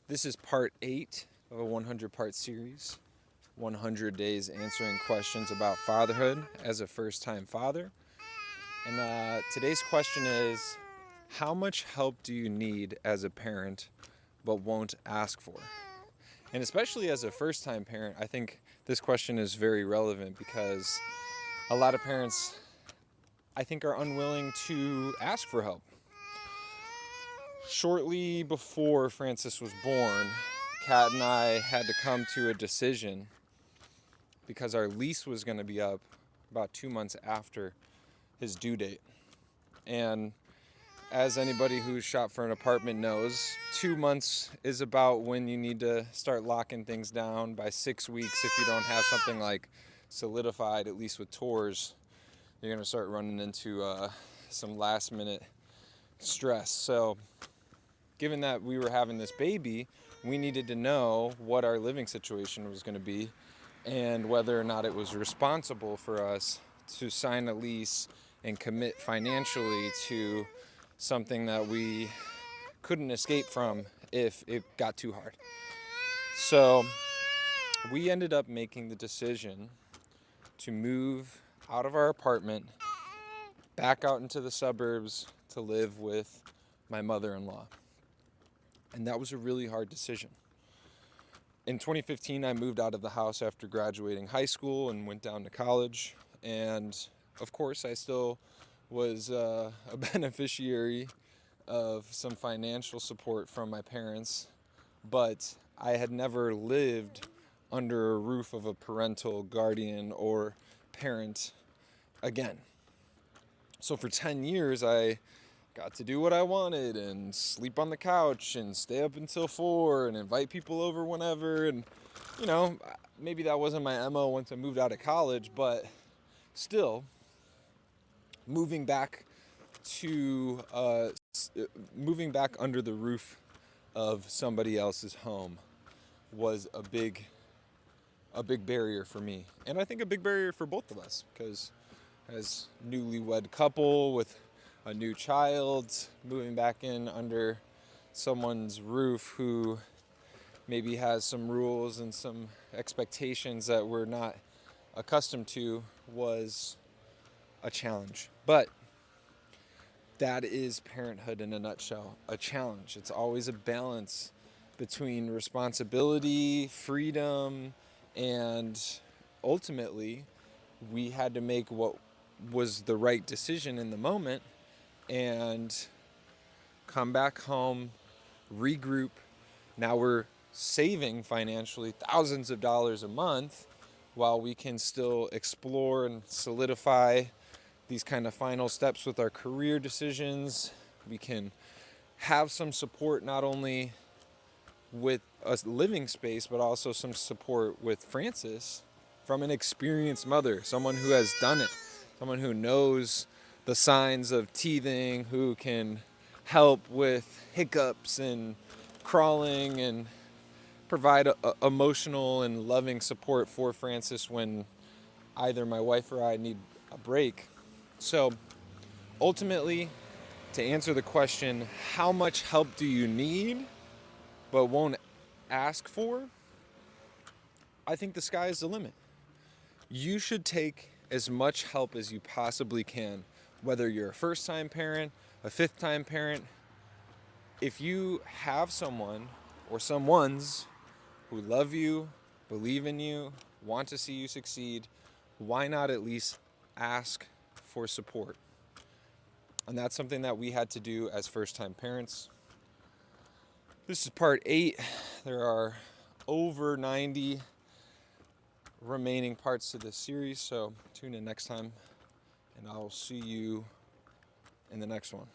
This is part 8 of a 100-part series, 100 days answering questions about fatherhood as a first-time father. And today's question is, how much help do you need as a parent but won't ask for? And especially as a first-time parent, I think this question is very relevant because a lot of parents, I think, are unwilling to ask for help. Shortly before Francis was born, Kat and I had to come to a decision because our lease was going to be up about 2 months after his due date. And as anybody who's shopped for an apartment knows, 2 months is about when you need to start locking things down. By 6 weeks, if you don't have something like solidified, at least with tours, you're going to start running into some last minute stress. So given that we were having this baby, we needed to know what our living situation was going to be and whether or not it was responsible for us to sign a lease and commit financially to something that we couldn't escape from if it got too hard. So we ended up making the decision to move out of our apartment back out into the suburbs to live with my mother-in-law. And that was a really hard decision. In 2015, I moved out of the house after graduating high school and went down to college. And of course, I still was a beneficiary of some financial support from my parents, but I had never lived under a roof of a parental guardian or parent again. So for 10 years, I got to do what I wanted and sleep on the couch and stay up until 4 and invite people over whenever. And, maybe that wasn't my MO once I moved out of college, but still, moving back under the roof of somebody else's home was a big barrier for me. And I think a big barrier for both of us, because as newlywed couple with a new child, moving back in under someone's roof who maybe has some rules and some expectations that we're not accustomed to was a challenge. But that is parenthood in a nutshell, a challenge. It's always a balance between responsibility, freedom, and ultimately we had to make what was the right decision in the moment and come back home, regroup. Now we're saving financially thousands of dollars a month while we can still explore and solidify these kind of final steps with our career decisions. We can have some support not only with a living space, but also some support with Francis from an experienced mother, someone who has done it, someone who knows the signs of teething, who can help with hiccups and crawling and provide emotional and loving support for Francis when either my wife or I need a break. So ultimately, to answer the question, how much help do you need but won't ask for? I think the sky is the limit. You should take as much help as you possibly can, whether you're a first-time parent, a fifth-time parent. If you have someone or someones who love you, believe in you, want to see you succeed, why not at least ask for support? And that's something that we had to do as first-time parents. This is part 8. There are over 90 remaining parts to this series, so tune in next time, and I'll see you in the next one.